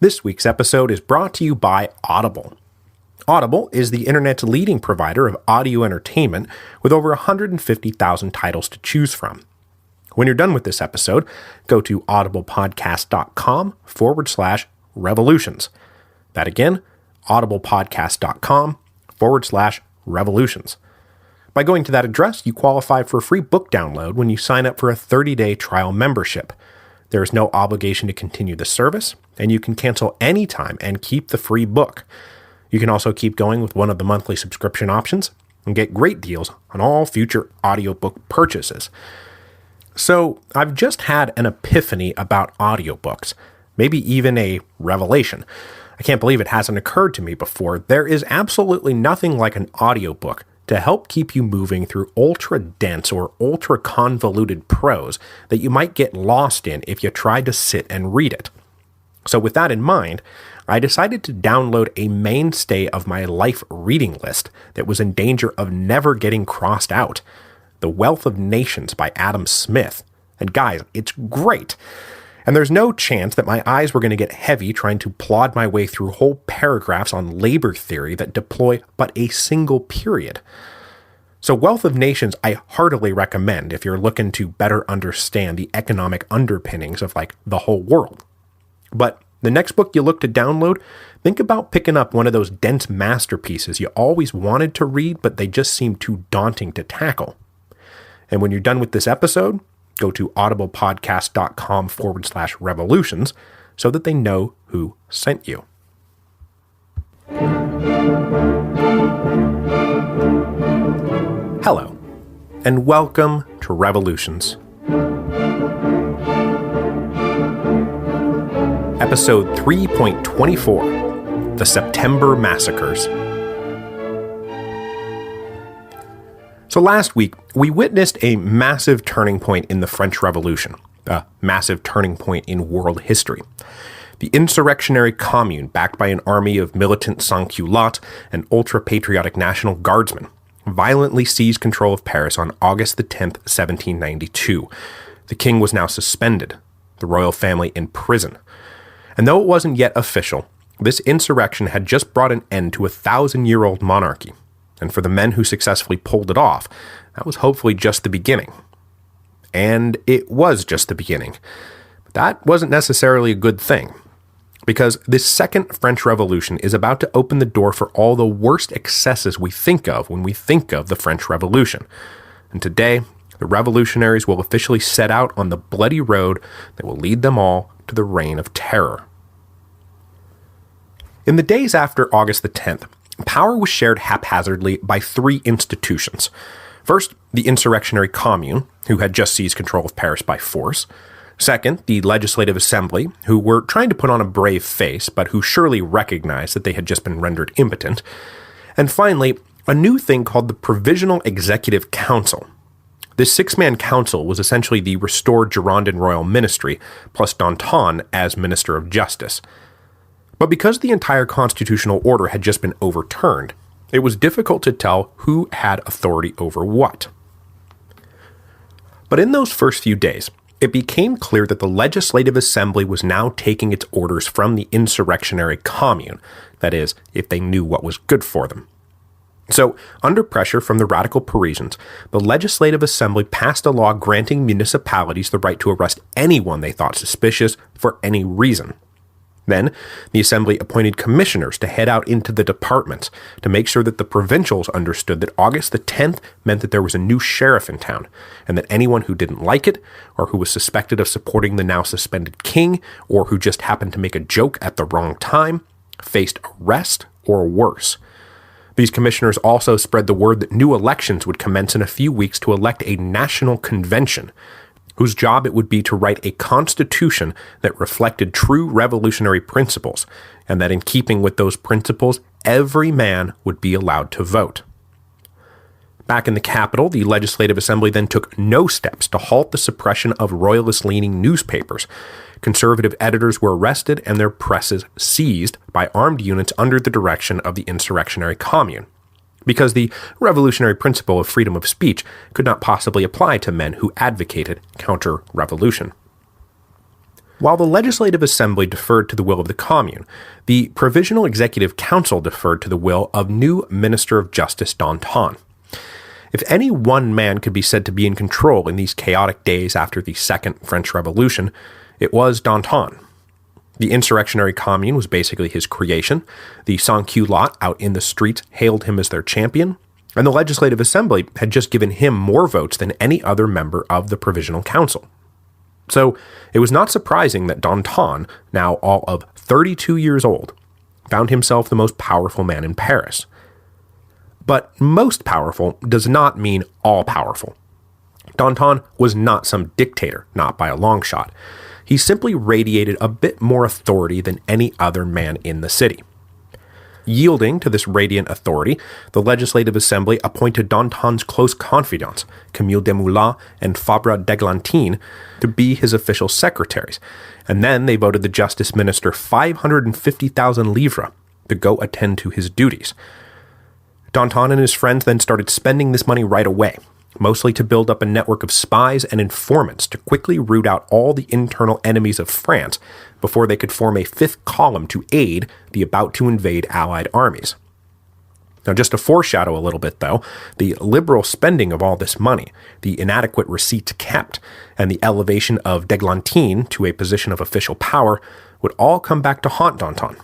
This week's episode is brought to you by Audible. Audible is the internet's leading provider of audio entertainment with over 150,000 titles to choose from. When you're done with this episode, go to audiblepodcast.com/revolutions. That again, audiblepodcast.com/revolutions. By going to that address, you qualify for a free book download when you sign up for a 30-day trial membership. There is no obligation to continue the service, and you can cancel anytime and keep the free book. You can also keep going with one of the monthly subscription options and get great deals on all future audiobook purchases. So, I've just had an epiphany about audiobooks, maybe even a revelation. I can't believe it hasn't occurred to me before. There is absolutely nothing like an audiobook to help keep you moving through ultra-dense or ultra-convoluted prose that you might get lost in if you tried to sit and read it. So with that in mind, I decided to download a mainstay of my life reading list that was in danger of never getting crossed out, The Wealth of Nations by Adam Smith. And guys, it's great. And there's no chance that my eyes were going to get heavy trying to plod my way through whole paragraphs on labor theory that deploy but a single period. So Wealth of Nations I heartily recommend if you're looking to better understand the economic underpinnings of the whole world. But the next book you look to download, think about picking up one of those dense masterpieces you always wanted to read but they just seem too daunting to tackle. And when you're done with this episode, go to audiblepodcast.com/revolutions so that they know who sent you. Hello, and welcome to Revolutions. Episode 3.24, The September Massacres. So last week, we witnessed a massive turning point in the French Revolution, a massive turning point in world history. The insurrectionary commune, backed by an army of militant sans-culottes and ultra-patriotic National Guardsmen, violently seized control of Paris on August the 10th, 1792. The king was now suspended, the royal family in prison. And though it wasn't yet official, this insurrection had just brought an end to a 1,000-year-old monarchy. And for the men who successfully pulled it off, that was hopefully just the beginning. And it was just the beginning. But that wasn't necessarily a good thing, because this second French Revolution is about to open the door for all the worst excesses we think of when we think of the French Revolution. And today, the revolutionaries will officially set out on the bloody road that will lead them all to the reign of terror. In the days after August the 10th, power was shared haphazardly by three institutions. First, the insurrectionary commune, who had just seized control of Paris by force. Second, the Legislative Assembly, who were trying to put on a brave face, but who surely recognized that they had just been rendered impotent. And finally, a new thing called the Provisional Executive Council. This six-man council was essentially the restored Girondin royal ministry, plus Danton as Minister of Justice. But because the entire constitutional order had just been overturned, it was difficult to tell who had authority over what. But in those first few days, it became clear that the Legislative Assembly was now taking its orders from the insurrectionary commune, that is, if they knew what was good for them. So, under pressure from the radical Parisians, the Legislative Assembly passed a law granting municipalities the right to arrest anyone they thought suspicious for any reason. Then, the Assembly appointed commissioners to head out into the departments to make sure that the provincials understood that August the 10th meant that there was a new sheriff in town, and that anyone who didn't like it, or who was suspected of supporting the now suspended king, or who just happened to make a joke at the wrong time, faced arrest or worse. These commissioners also spread the word that new elections would commence in a few weeks to elect a national convention, whose job it would be to write a constitution that reflected true revolutionary principles, and that in keeping with those principles, every man would be allowed to vote. Back in the capital, the Legislative Assembly then took no steps to halt the suppression of royalist-leaning newspapers. Conservative editors were arrested and their presses seized by armed units under the direction of the insurrectionary commune, because the revolutionary principle of freedom of speech could not possibly apply to men who advocated counter-revolution. While the Legislative Assembly deferred to the will of the Commune, the Provisional Executive Council deferred to the will of new Minister of Justice Danton. If any one man could be said to be in control in these chaotic days after the Second French Revolution, it was Danton. The insurrectionary Commune was basically his creation, the sans-culottes out in the streets hailed him as their champion, and the Legislative Assembly had just given him more votes than any other member of the Provisional Council. So it was not surprising that Danton, now all of 32 years old, found himself the most powerful man in Paris. But most powerful does not mean all powerful. Danton was not some dictator, not by a long shot. He simply radiated a bit more authority than any other man in the city. Yielding to this radiant authority, the Legislative Assembly appointed Danton's close confidants, Camille Desmoulins and Fabre d'Eglantine, to be his official secretaries, and then they voted the Justice Minister 550,000 livres to go attend to his duties. Danton and his friends then started spending this money right away, mostly to build up a network of spies and informants to quickly root out all the internal enemies of France before they could form a fifth column to aid the about-to-invade Allied armies. Now, just to foreshadow a little bit, though, the liberal spending of all this money, the inadequate receipts kept, and the elevation of d'Eglantine to a position of official power would all come back to haunt Danton.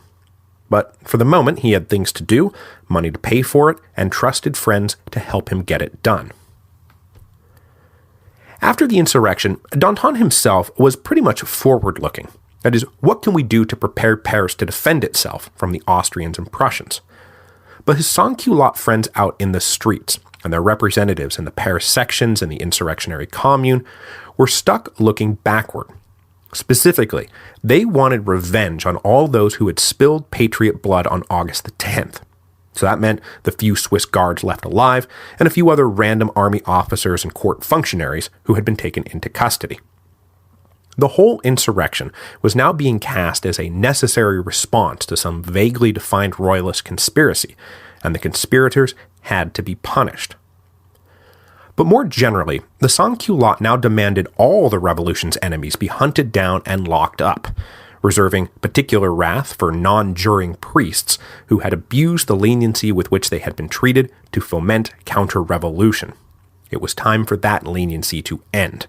But for the moment, he had things to do, money to pay for it, and trusted friends to help him get it done. After the insurrection, Danton himself was pretty much forward-looking. That is, what can we do to prepare Paris to defend itself from the Austrians and Prussians? But his sans-culotte friends out in the streets, and their representatives in the Paris sections and the insurrectionary Commune, were stuck looking backward. Specifically, they wanted revenge on all those who had spilled patriot blood on August the 10th. So that meant the few Swiss guards left alive, and a few other random army officers and court functionaries who had been taken into custody. The whole insurrection was now being cast as a necessary response to some vaguely defined royalist conspiracy, and the conspirators had to be punished. But more generally, the sans-culottes now demanded all the revolution's enemies be hunted down and locked up, reserving particular wrath for non-juring priests who had abused the leniency with which they had been treated to foment counter-revolution. It was time for that leniency to end.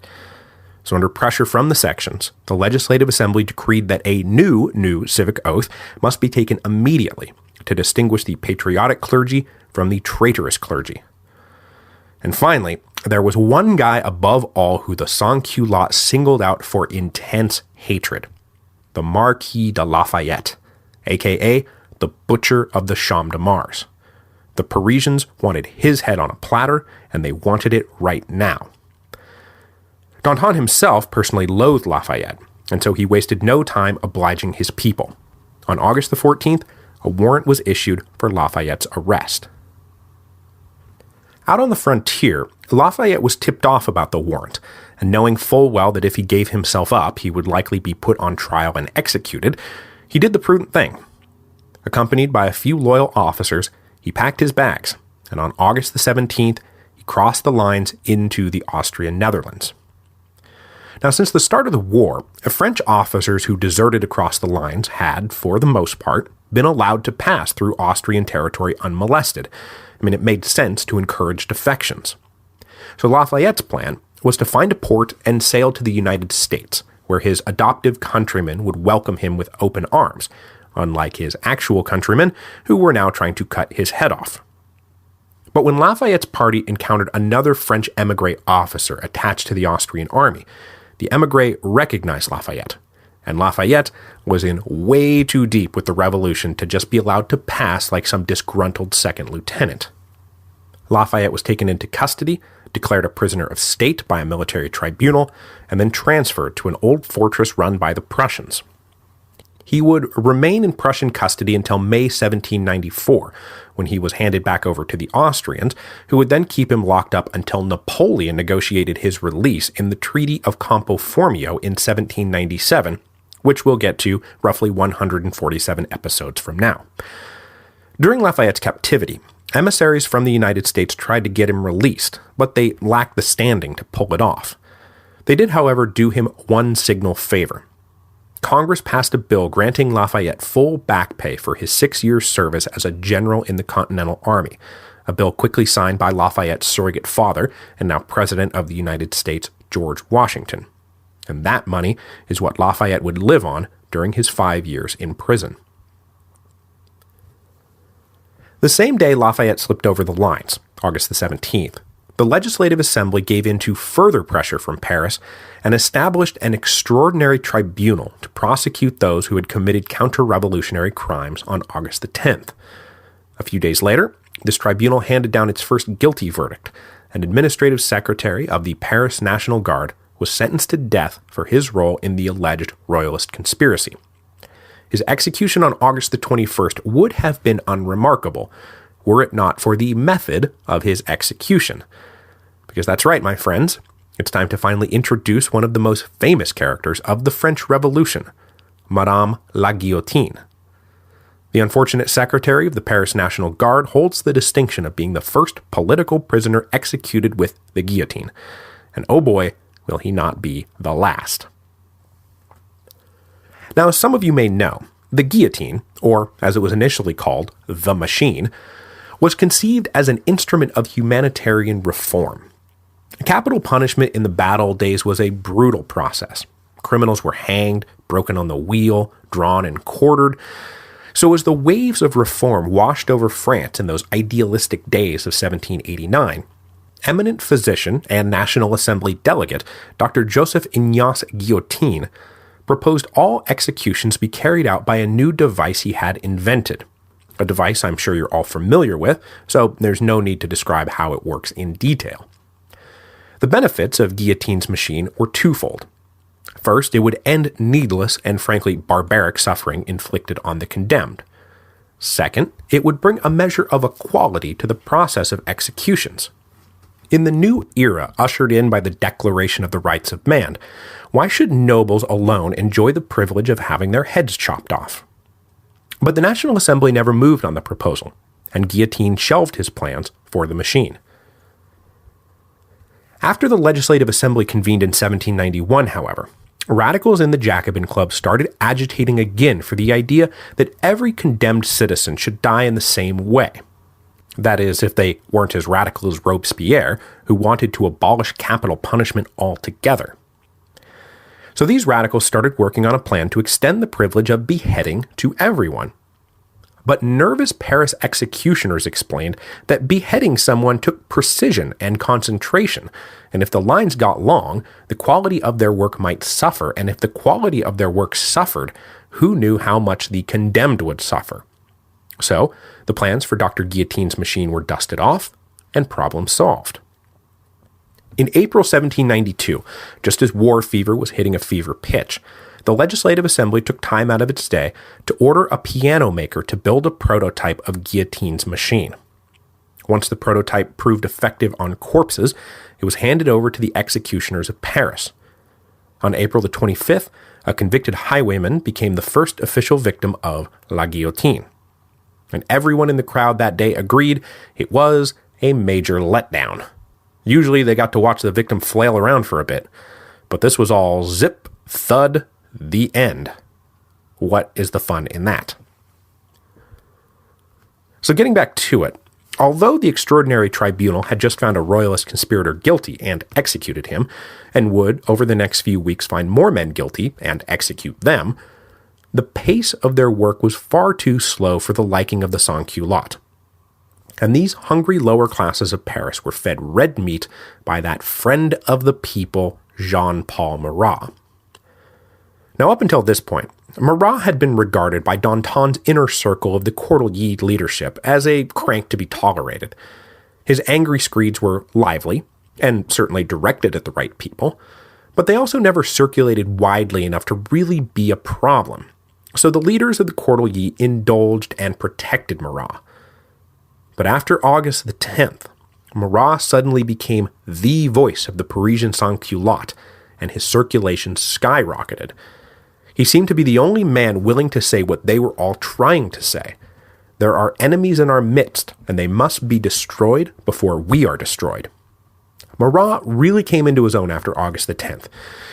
So under pressure from the sections, the Legislative Assembly decreed that a new civic oath must be taken immediately to distinguish the patriotic clergy from the traitorous clergy. And finally, there was one guy above all who the sans-culottes singled out for intense hatred: the Marquis de Lafayette, aka the Butcher of the Champ de Mars. The Parisians wanted his head on a platter, and they wanted it right now. Danton himself personally loathed Lafayette, and so he wasted no time obliging his people. On August the 14th, a warrant was issued for Lafayette's arrest. Out on the frontier, Lafayette was tipped off about the warrant, and knowing full well that if he gave himself up, he would likely be put on trial and executed, he did the prudent thing. Accompanied by a few loyal officers, he packed his bags, and on August the 17th, he crossed the lines into the Austrian Netherlands. Now, since the start of the war, French officers who deserted across the lines had, for the most part, been allowed to pass through Austrian territory unmolested. It made sense to encourage defections. So Lafayette's plan was to find a port and sail to the United States, where his adoptive countrymen would welcome him with open arms, unlike his actual countrymen, who were now trying to cut his head off. But when Lafayette's party encountered another French émigré officer attached to the Austrian army, the émigré recognized Lafayette, and Lafayette was in way too deep with the revolution to just be allowed to pass like some disgruntled second lieutenant. Lafayette was taken into custody, declared a prisoner of state by a military tribunal, and then transferred to an old fortress run by the Prussians. He would remain in Prussian custody until May 1794, when he was handed back over to the Austrians, who would then keep him locked up until Napoleon negotiated his release in the Treaty of Campo Formio in 1797, which we'll get to roughly 147 episodes from now. During Lafayette's captivity, emissaries from the United States tried to get him released, but they lacked the standing to pull it off. They did, however, do him one signal favor. Congress passed a bill granting Lafayette full back pay for his 6 years' service as a general in the Continental Army, a bill quickly signed by Lafayette's surrogate father and now President of the United States, George Washington. And that money is what Lafayette would live on during his 5 years in prison. The same day Lafayette slipped over the lines, August the 17th, the Legislative Assembly gave in to further pressure from Paris and established an extraordinary tribunal to prosecute those who had committed counter-revolutionary crimes on August the 10th. A few days later, this tribunal handed down its first guilty verdict. An administrative secretary of the Paris National Guard was sentenced to death for his role in the alleged royalist conspiracy. His execution on August the 21st would have been unremarkable were it not for the method of his execution. Because that's right, my friends, it's time to finally introduce one of the most famous characters of the French Revolution, Madame la Guillotine. The unfortunate secretary of the Paris National Guard holds the distinction of being the first political prisoner executed with the guillotine. And oh boy, will he not be the last. Now, as some of you may know, the guillotine, or as it was initially called, the machine, was conceived as an instrument of humanitarian reform. Capital punishment in the bad old days was a brutal process. Criminals were hanged, broken on the wheel, drawn and quartered. So as the waves of reform washed over France in those idealistic days of 1789, eminent physician and National Assembly delegate Dr. Joseph Ignace Guillotine proposed all executions be carried out by a new device he had invented. A device I'm sure you're all familiar with, so there's no need to describe how it works in detail. The benefits of Guillotine's machine were twofold. First, it would end needless and frankly barbaric suffering inflicted on the condemned. Second, it would bring a measure of equality to the process of executions. In the new era ushered in by the Declaration of the Rights of Man, why should nobles alone enjoy the privilege of having their heads chopped off? But the National Assembly never moved on the proposal, and Guillotine shelved his plans for the machine. After the Legislative Assembly convened in 1791, however, radicals in the Jacobin Club started agitating again for the idea that every condemned citizen should die in the same way. That is, if they weren't as radical as Robespierre, who wanted to abolish capital punishment altogether. So these radicals started working on a plan to extend the privilege of beheading to everyone. But nervous Paris executioners explained that beheading someone took precision and concentration, and if the lines got long, the quality of their work might suffer, and if the quality of their work suffered, who knew how much the condemned would suffer? So, the plans for Dr. Guillotine's machine were dusted off, and problem solved. In April 1792, just as war fever was hitting a fever pitch, the Legislative Assembly took time out of its day to order a piano maker to build a prototype of Guillotine's machine. Once the prototype proved effective on corpses, it was handed over to the executioners of Paris. On April the 25th, a convicted highwayman became the first official victim of La Guillotine. And everyone in the crowd that day agreed it was a major letdown. Usually they got to watch the victim flail around for a bit, but this was all zip, thud, the end. What is the fun in that? So getting back to it, although the extraordinary tribunal had just found a royalist conspirator guilty and executed him, and would, over the next few weeks, find more men guilty and execute them, the pace of their work was far too slow for the liking of the sans-culottes. And these hungry lower classes of Paris were fed red meat by that friend of the people, Jean-Paul Marat. Now, up until this point, Marat had been regarded by Danton's inner circle of the Courtellier leadership as a crank to be tolerated. His angry screeds were lively, and certainly directed at the right people, but they also never circulated widely enough to really be a problem. So the leaders of the Courtellier indulged and protected Marat. But after August the 10th, Marat suddenly became the voice of the Parisian sans-culottes, and his circulation skyrocketed. He seemed to be the only man willing to say what they were all trying to say. There are enemies in our midst, and they must be destroyed before we are destroyed. Marat really came into his own after August the 10th,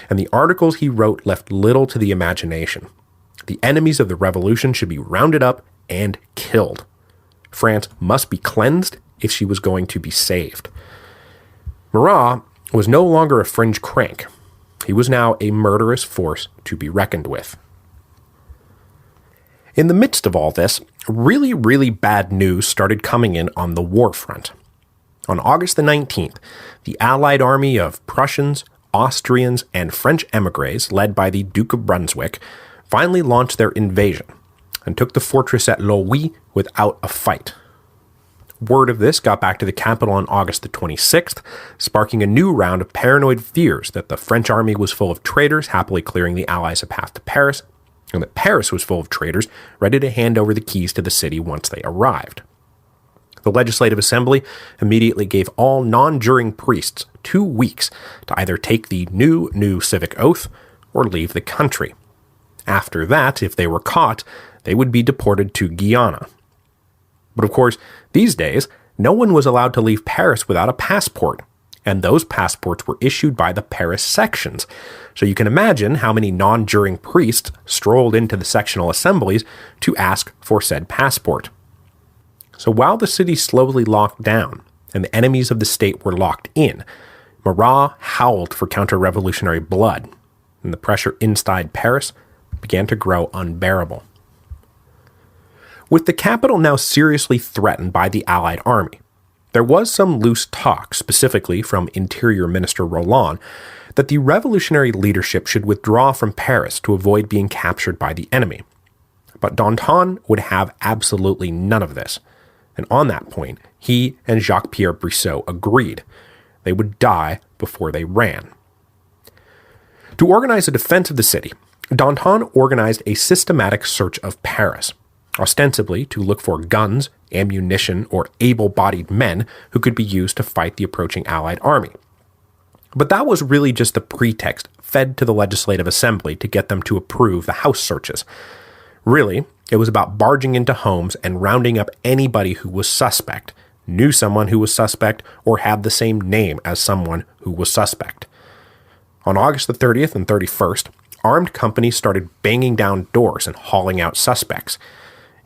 and the articles he wrote left little to the imagination. The enemies of the revolution should be rounded up and killed. France must be cleansed if she was going to be saved. Marat was no longer a fringe crank. He was now a murderous force to be reckoned with. In the midst of all this, really, really bad news started coming in on the war front. On August the 19th, the Allied army of Prussians, Austrians, and French émigrés, led by the Duke of Brunswick, finally launched their invasion and took the fortress at Longwy without a fight. Word of this got back to the capital on August the 26th, sparking a new round of paranoid fears that the French army was full of traitors happily clearing the Allies a path to Paris, and that Paris was full of traitors ready to hand over the keys to the city once they arrived. The Legislative Assembly immediately gave all non-juring priests 2 weeks to either take the new civic oath or leave the country. After that, if they were caught, they would be deported to Guyana. But of course, these days, no one was allowed to leave Paris without a passport, and those passports were issued by the Paris sections. So you can imagine how many non-juring priests strolled into the sectional assemblies to ask for said passport. So while the city slowly locked down and the enemies of the state were locked in, Marat howled for counter-revolutionary blood, and the pressure inside Paris began to grow unbearable. With the capital now seriously threatened by the Allied army, there was some loose talk, specifically from Interior Minister Roland, that the revolutionary leadership should withdraw from Paris to avoid being captured by the enemy. But Danton would have absolutely none of this, and on that point, he and Jacques-Pierre Brissot agreed. They would die before they ran. To organize a defense of the city, Danton organized a systematic search of Paris, ostensibly to look for guns, ammunition, or able-bodied men who could be used to fight the approaching Allied army. But that was really just the pretext fed to the Legislative Assembly to get them to approve the house searches. Really, it was about barging into homes and rounding up anybody who was suspect, knew someone who was suspect, or had the same name as someone who was suspect. On August the 30th and 31st, armed companies started banging down doors and hauling out suspects.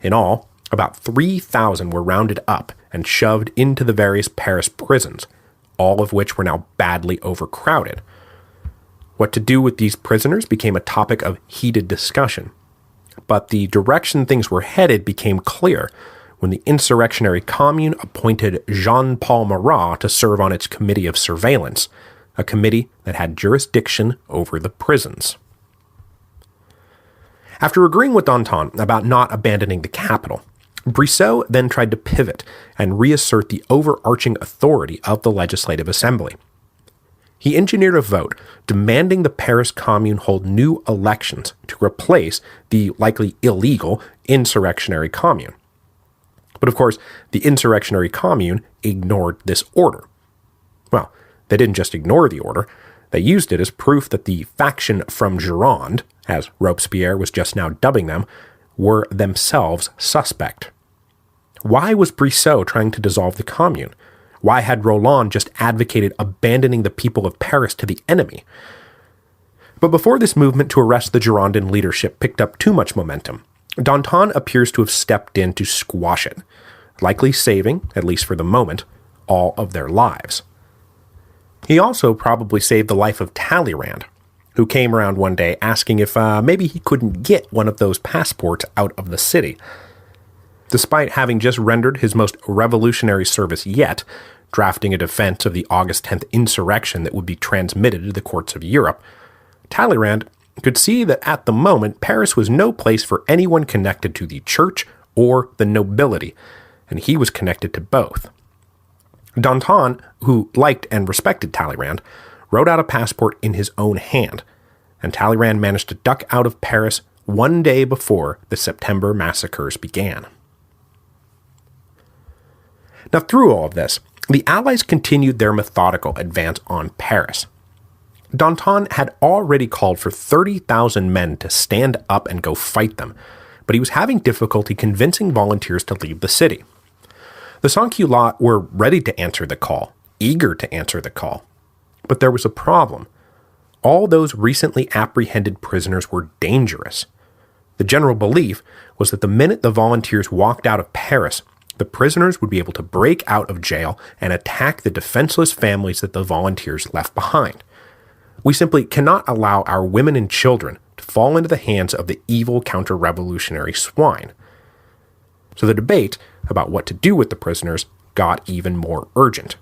In all, about 3,000 were rounded up and shoved into the various Paris prisons, all of which were now badly overcrowded. What to do with these prisoners became a topic of heated discussion. But the direction things were headed became clear when the insurrectionary commune appointed Jean-Paul Marat to serve on its committee of surveillance, a committee that had jurisdiction over the prisons. After agreeing with Danton about not abandoning the capital, Brissot then tried to pivot and reassert the overarching authority of the Legislative Assembly. He engineered a vote demanding the Paris Commune hold new elections to replace the likely illegal insurrectionary commune. But of course, the insurrectionary commune ignored this order. Well, they didn't just ignore the order, they used it as proof that the faction from Gironde, as Robespierre was just now dubbing them, were themselves suspect. Why was Brissot trying to dissolve the commune? Why had Roland just advocated abandoning the people of Paris to the enemy? But before this movement to arrest the Girondin leadership picked up too much momentum, Danton appears to have stepped in to squash it, likely saving, at least for the moment, all of their lives. He also probably saved the life of Talleyrand, who came around one day asking if maybe he couldn't get one of those passports out of the city. Despite having just rendered his most revolutionary service yet, drafting a defense of the August 10th insurrection that would be transmitted to the courts of Europe, Talleyrand could see that at the moment Paris was no place for anyone connected to the church or the nobility, and he was connected to both. Danton, who liked and respected Talleyrand, wrote out a passport in his own hand, and Talleyrand managed to duck out of Paris one day before the September Massacres began. Now, through all of this, the Allies continued their methodical advance on Paris. Danton had already called for 30,000 men to stand up and go fight them, but he was having difficulty convincing volunteers to leave the city. The sans-culottes were ready to answer the call, eager to answer the call, But there was a problem. All those recently apprehended prisoners were dangerous. The general belief was that the minute the volunteers walked out of Paris, the prisoners would be able to break out of jail and attack the defenseless families that the volunteers left behind. We simply cannot allow our women and children to fall into the hands of the evil counter-revolutionary swine. So the debate about what to do with the prisoners got even more urgent.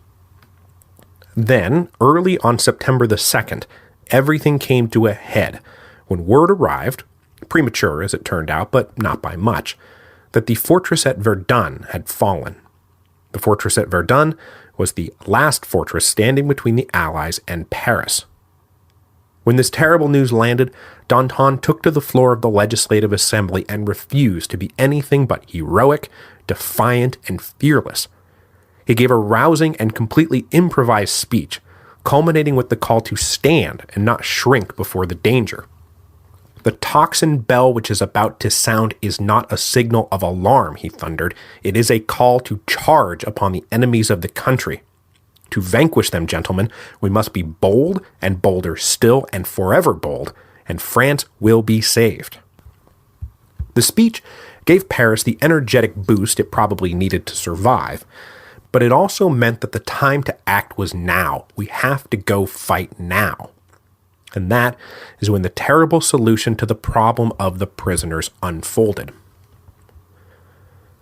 Then, early on September the 2nd, everything came to a head when word arrived, premature as it turned out, but not by much, that the fortress at Verdun had fallen. The fortress at Verdun was the last fortress standing between the Allies and Paris. When this terrible news landed, Danton took to the floor of the Legislative Assembly and refused to be anything but heroic, defiant, and fearless. He gave a rousing and completely improvised speech, culminating with the call to stand and not shrink before the danger. The tocsin bell which is about to sound is not a signal of alarm, he thundered. It is a call to charge upon the enemies of the country. To vanquish them, gentlemen, we must be bold and bolder still and forever bold, and France will be saved. The speech gave Paris the energetic boost it probably needed to survive, but it also meant that the time to act was now. We have to go fight now. And that is when the terrible solution to the problem of the prisoners unfolded.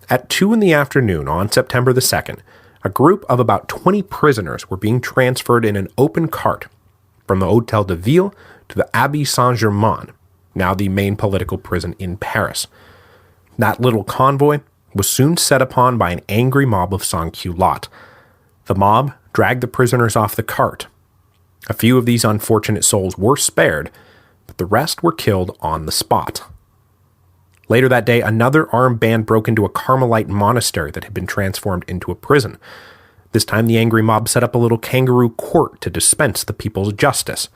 At 2 p.m. on September the 2nd, a group of about 20 prisoners were being transferred in an open cart from the Hôtel de Ville to the Abbey Saint-Germain, now the main political prison in Paris. That little convoy was soon set upon by an angry mob of sans-culottes. The mob dragged the prisoners off the cart. A few of these unfortunate souls were spared, but the rest were killed on the spot. Later that day, another armed band broke into a Carmelite monastery that had been transformed into a prison. This time, the angry mob set up a little kangaroo court to dispense the people's justice.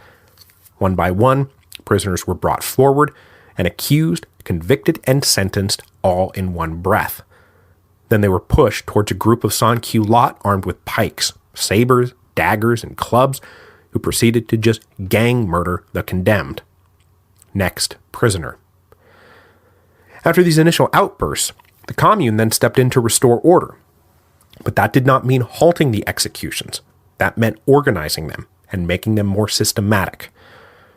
One by one, prisoners were brought forward and accused, convicted, and sentenced all in one breath. Then they were pushed towards a group of sans-culottes armed with pikes, sabers, daggers, and clubs, who proceeded to just gang murder the condemned. Next prisoner. After these initial outbursts, the Commune then stepped in to restore order. But that did not mean halting the executions. That meant organizing them and making them more systematic.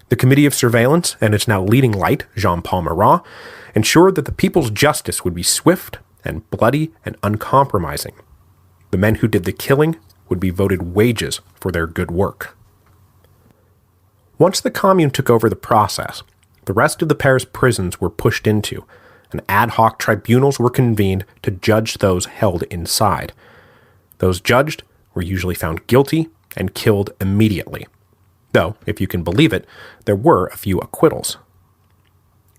The Committee of Surveillance and its now leading light, Jean-Paul Marat, ensured that the people's justice would be swift and bloody and uncompromising. The men who did the killing would be voted wages for their good work. Once the Commune took over the process, the rest of the Paris prisons were pushed into, and ad hoc tribunals were convened to judge those held inside. Those judged were usually found guilty and killed immediately. Though, if you can believe it, there were a few acquittals.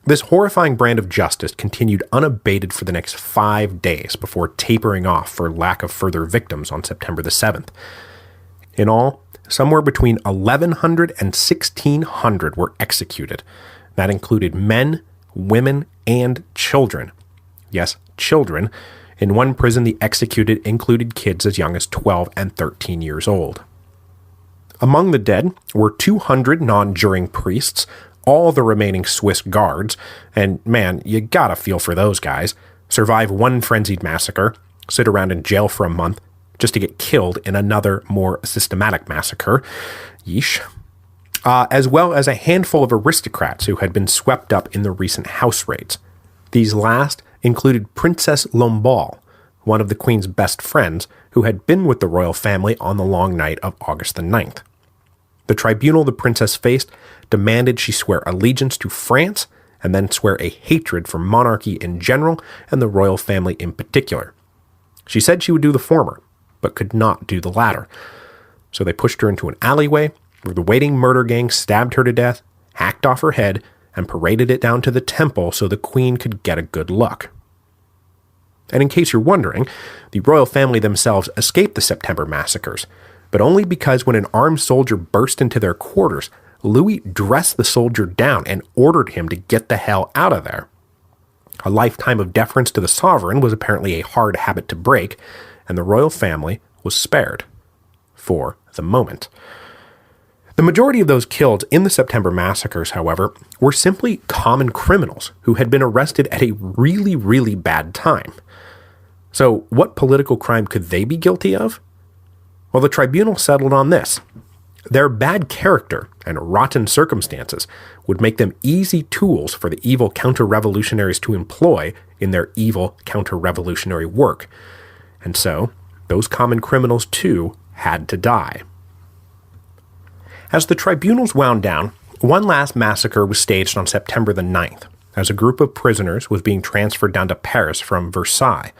This horrifying brand of justice continued unabated for the next 5 days before tapering off for lack of further victims on September the 7th. In all, somewhere between 1,100 and 1,600 were executed. That included men, women, and children. Yes, children. In one prison, the executed included kids as young as 12 and 13 years old. Among the dead were 200 non-juring priests, all the remaining Swiss guards, and man, you gotta feel for those guys, survive one frenzied massacre, sit around in jail for a month, just to get killed in another, more systematic massacre. Yeesh. As well as a handful of aristocrats who had been swept up in the recent house raids. These last included Princess Lamballe, one of the Queen's best friends, who had been with the royal family on the long night of August the 9th. The tribunal the princess faced demanded she swear allegiance to France and then swear a hatred for monarchy in general and the royal family in particular. She said she would do the former, but could not do the latter. So they pushed her into an alleyway where the waiting murder gang stabbed her to death, hacked off her head, and paraded it down to the temple so the queen could get a good look. And in case you're wondering, the royal family themselves escaped the September massacres, but only because when an armed soldier burst into their quarters, Louis dressed the soldier down and ordered him to get the hell out of there. A lifetime of deference to the sovereign was apparently a hard habit to break, and the royal family was spared. For the moment. The majority of those killed in the September Massacres, however, were simply common criminals who had been arrested at a really, really bad time. So what political crime could they be guilty of? Well, the tribunal settled on this. Their bad character and rotten circumstances would make them easy tools for the evil counter-revolutionaries to employ in their evil counter-revolutionary work. And so, those common criminals too had to die. As the tribunals wound down, one last massacre was staged on September the 9th, as a group of prisoners was being transferred down to Paris from Versailles.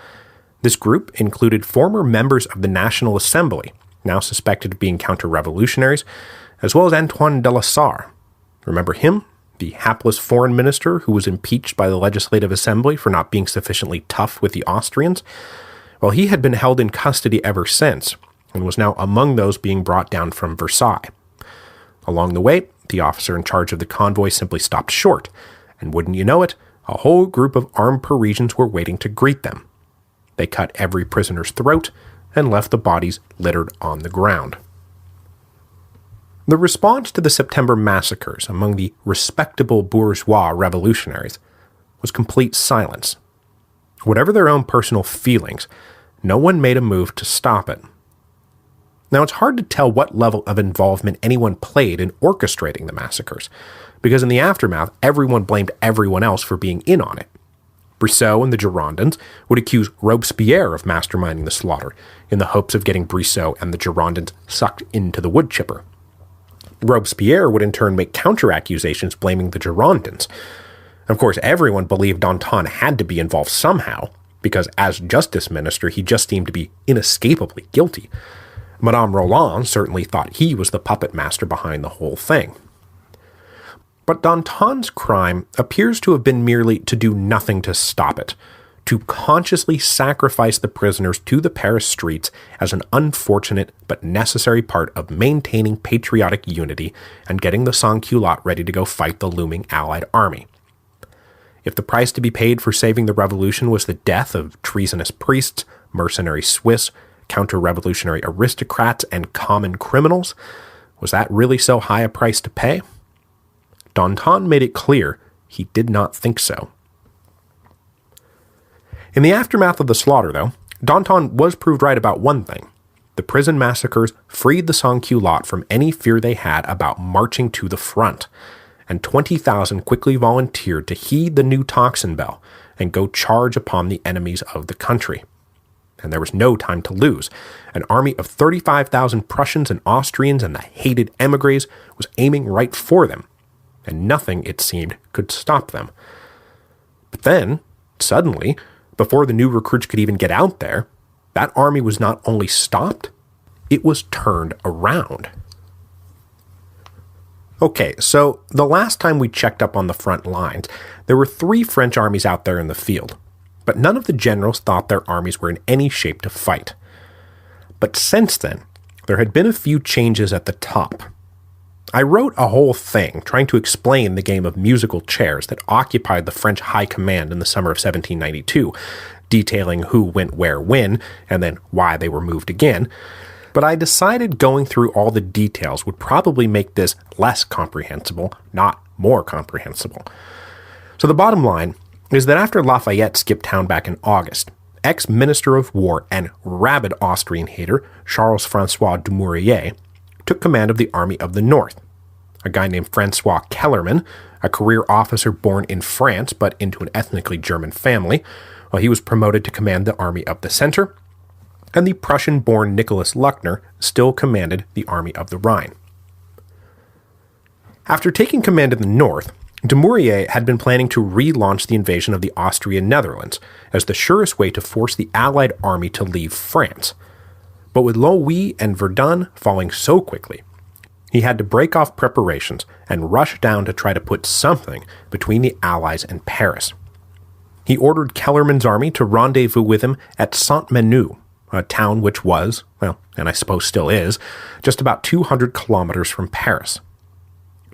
This group included former members of the National Assembly, now suspected of being counter-revolutionaries, as well as Antoine de la Sarre. Remember him? The hapless foreign minister who was impeached by the Legislative Assembly for not being sufficiently tough with the Austrians? Well, he had been held in custody ever since, and was now among those being brought down from Versailles. Along the way, the officer in charge of the convoy simply stopped short, and wouldn't you know it, a whole group of armed Parisians were waiting to greet them. They cut every prisoner's throat and left the bodies littered on the ground. The response to the September Massacres among the respectable bourgeois revolutionaries was complete silence. Whatever their own personal feelings, no one made a move to stop it. Now, it's hard to tell what level of involvement anyone played in orchestrating the massacres, because in the aftermath, everyone blamed everyone else for being in on it. Brissot and the Girondins would accuse Robespierre of masterminding the slaughter, in the hopes of getting Brissot and the Girondins sucked into the wood chipper. Robespierre would in turn make counter-accusations blaming the Girondins. Of course, everyone believed Danton had to be involved somehow, because as justice minister, he just seemed to be inescapably guilty. Madame Roland certainly thought he was the puppet master behind the whole thing. But Danton's crime appears to have been merely to do nothing to stop it, to consciously sacrifice the prisoners to the Paris streets as an unfortunate but necessary part of maintaining patriotic unity and getting the sans-culottes ready to go fight the looming Allied army. If the price to be paid for saving the revolution was the death of treasonous priests, mercenary Swiss, counter-revolutionary aristocrats, and common criminals, was that really so high a price to pay? Danton made it clear he did not think so. In the aftermath of the slaughter, though, Danton was proved right about one thing. The prison massacres freed the sans-culottes from any fear they had about marching to the front, and 20,000 quickly volunteered to heed the new tocsin bell and go charge upon the enemies of the country. And there was no time to lose. An army of 35,000 Prussians and Austrians and the hated émigrés was aiming right for them, and nothing, it seemed, could stop them. But then, suddenly, before the new recruits could even get out there, that army was not only stopped, it was turned around. Okay, so the last time we checked up on the front lines, there were 3 French armies out there in the field, but none of the generals thought their armies were in any shape to fight. But since then, there had been a few changes at the top. I wrote a whole thing trying to explain the game of musical chairs that occupied the French high command in the summer of 1792, detailing who went where when, and then why they were moved again, but I decided going through all the details would probably make this less comprehensible, not more comprehensible. So the bottom line is that after Lafayette skipped town back in August, ex-Minister of War and rabid Austrian hater Charles-François Dumouriez took command of the Army of the North. A guy named Francois Kellerman, a career officer born in France but into an ethnically German family, he was promoted to command the Army of the Center, and the Prussian-born Nicholas Luckner still commanded the Army of the Rhine. After taking command in the north, Dumouriez had been planning to relaunch the invasion of the Austrian Netherlands as the surest way to force the Allied army to leave France. But with Longwy and Verdun falling so quickly, he had to break off preparations and rush down to try to put something between the Allies and Paris. He ordered Kellerman's army to rendezvous with him at Saint-Menehould, a town which was, and I suppose still is, just about 200 kilometers from Paris.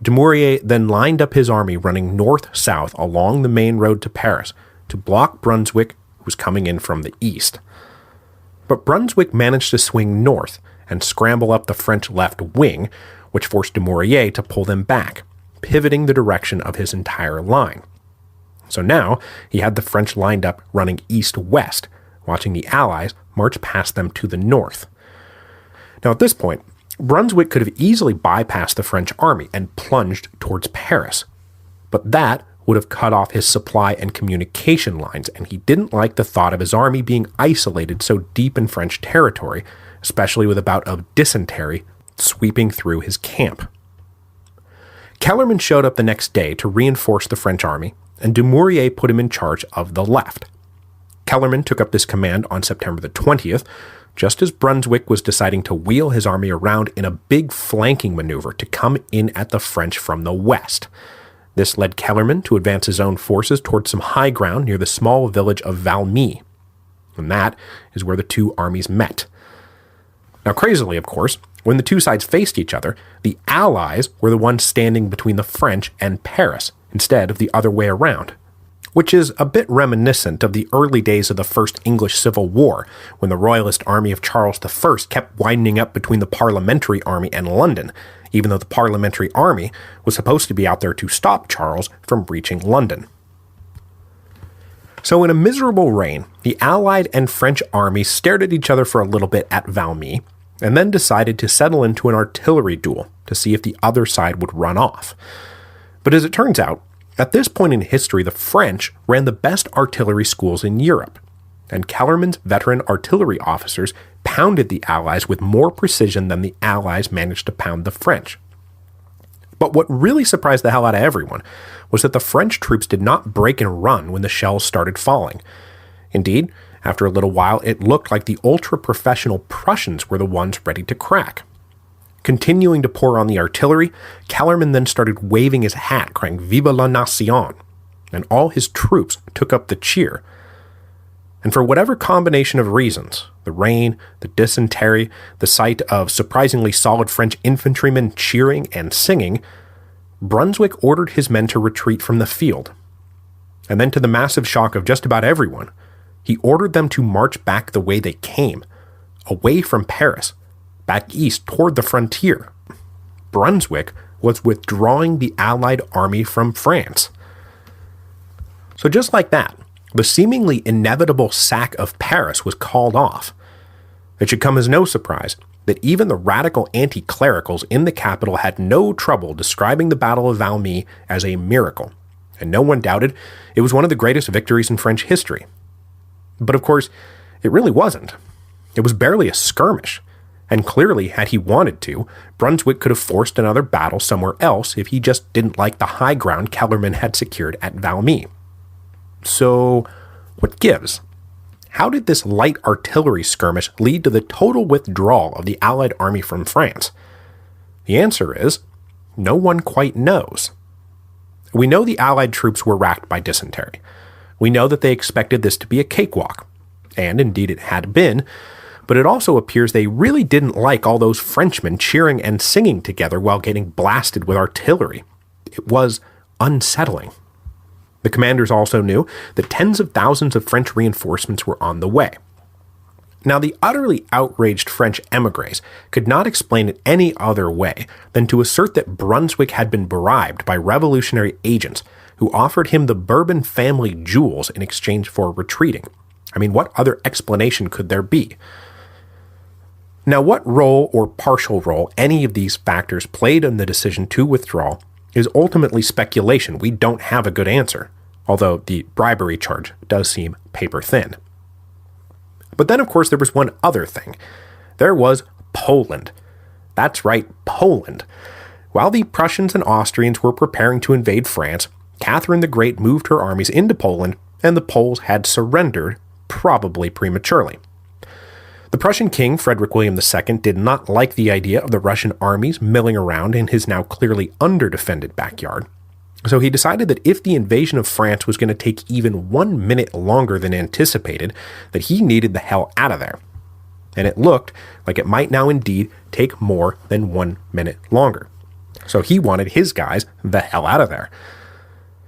Dumouriez then lined up his army running north-south along the main road to Paris to block Brunswick, who was coming in from the east. But Brunswick managed to swing north and scramble up the French left wing, which forced Dumouriez to pull them back, pivoting the direction of his entire line. So now he had the French lined up running east-west, watching the Allies march past them to the north. Now at this point, Brunswick could have easily bypassed the French army and plunged towards Paris, but that would have cut off his supply and communication lines, and he didn't like the thought of his army being isolated so deep in French territory, especially with a bout of dysentery sweeping through his camp. Kellerman showed up the next day to reinforce the French army, and Dumouriez put him in charge of the left. Kellerman took up this command on September the 20th, just as Brunswick was deciding to wheel his army around in a big flanking maneuver to come in at the French from the west. This led Kellerman to advance his own forces towards some high ground near the small village of Valmy, and that is where the two armies met. Now, crazily, of course, when the two sides faced each other, the Allies were the ones standing between the French and Paris, instead of the other way around, which is a bit reminiscent of the early days of the First English Civil War, when the Royalist army of Charles I kept winding up between the Parliamentary army and London, even though the Parliamentary army was supposed to be out there to stop Charles from reaching London. So in a miserable reign, the Allied and French armies stared at each other for a little bit at Valmy, and then decided to settle into an artillery duel to see if the other side would run off. But as it turns out, at this point in history, the French ran the best artillery schools in Europe, and Kellerman's veteran artillery officers pounded the Allies with more precision than the Allies managed to pound the French. But what really surprised the hell out of everyone was that the French troops did not break and run when the shells started falling. Indeed, after a little while, it looked like the ultra-professional Prussians were the ones ready to crack. Continuing to pour on the artillery, Kellerman then started waving his hat, crying "Vive la Nation," and all his troops took up the cheer. And for whatever combination of reasons, the rain, the dysentery, the sight of surprisingly solid French infantrymen cheering and singing, Brunswick ordered his men to retreat from the field. And then, to the massive shock of just about everyone, he ordered them to march back the way they came, away from Paris, back east toward the frontier. Brunswick was withdrawing the Allied army from France. So just like that, the seemingly inevitable sack of Paris was called off. It should come as no surprise that even the radical anti-clericals in the capital had no trouble describing the Battle of Valmy as a miracle, and no one doubted it was one of the greatest victories in French history. But of course, it really wasn't. It was barely a skirmish, and clearly, had he wanted to, Brunswick could have forced another battle somewhere else if he just didn't like the high ground Kellerman had secured at Valmy. So, what gives? How did this light artillery skirmish lead to the total withdrawal of the Allied army from France? The answer is, no one quite knows. We know the Allied troops were racked by dysentery. We know that they expected this to be a cakewalk, and indeed it had been, but it also appears they really didn't like all those Frenchmen cheering and singing together while getting blasted with artillery. It was unsettling. The commanders also knew that tens of thousands of French reinforcements were on the way. Now, the utterly outraged French émigrés could not explain it any other way than to assert that Brunswick had been bribed by revolutionary agents who offered him the Bourbon family jewels in exchange for retreating. I mean, what other explanation could there be? Now, what role or partial role any of these factors played in the decision to withdraw is ultimately speculation. We don't have a good answer, although the bribery charge does seem paper thin. But then, of course, there was one other thing. There was Poland. That's right, Poland. While the Prussians and Austrians were preparing to invade France, Catherine the Great moved her armies into Poland, and the Poles had surrendered, probably prematurely. The Prussian king, Frederick William II, did not like the idea of the Russian armies milling around in his now clearly under-defended backyard, so he decided that if the invasion of France was going to take even 1 minute longer than anticipated, that he needed the hell out of there. And it looked like it might now indeed take more than 1 minute longer. So he wanted his guys the hell out of there.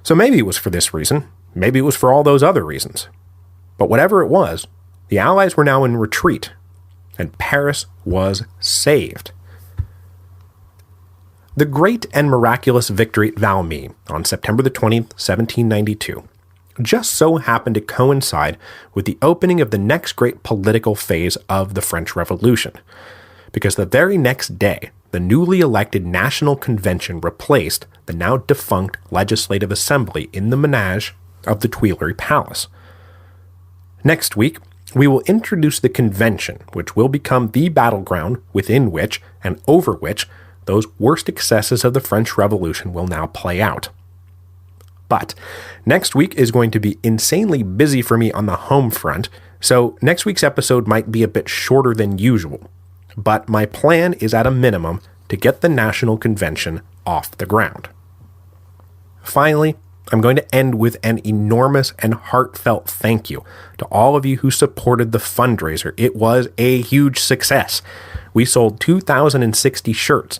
So maybe it was for this reason, maybe it was for all those other reasons. But whatever it was, the Allies were now in retreat, and Paris was saved. The great and miraculous victory at Valmy on September the 20th, 1792, just so happened to coincide with the opening of the next great political phase of the French Revolution, because the very next day, the newly elected National Convention replaced the now defunct Legislative Assembly in the menage of the Tuileries Palace. Next week, we will introduce the convention, which will become the battleground within which and over which those worst excesses of the French Revolution will now play out. But next week is going to be insanely busy for me on the home front, so next week's episode might be a bit shorter than usual. But my plan is at a minimum to get the National Convention off the ground. Finally, I'm going to end with an enormous and heartfelt thank you to all of you who supported the fundraiser. It was a huge success. We sold 2,060 shirts,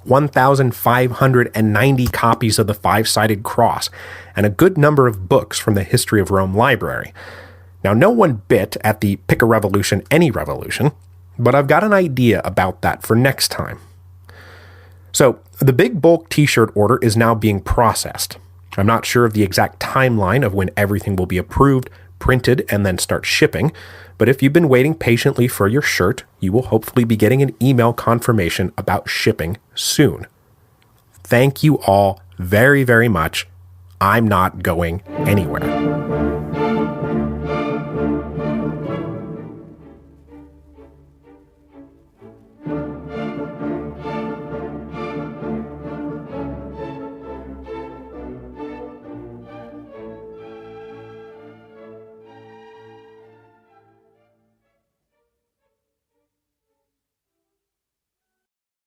1,590 copies of the Five-Sided Cross, and a good number of books from the History of Rome library. Now, no one bit at the Pick a Revolution, Any Revolution, but I've got an idea about that for next time. So, the big bulk t-shirt order is now being processed. I'm not sure of the exact timeline of when everything will be approved, printed, and then start shipping, but if you've been waiting patiently for your shirt, you will hopefully be getting an email confirmation about shipping soon. Thank you all very, very much. I'm not going anywhere.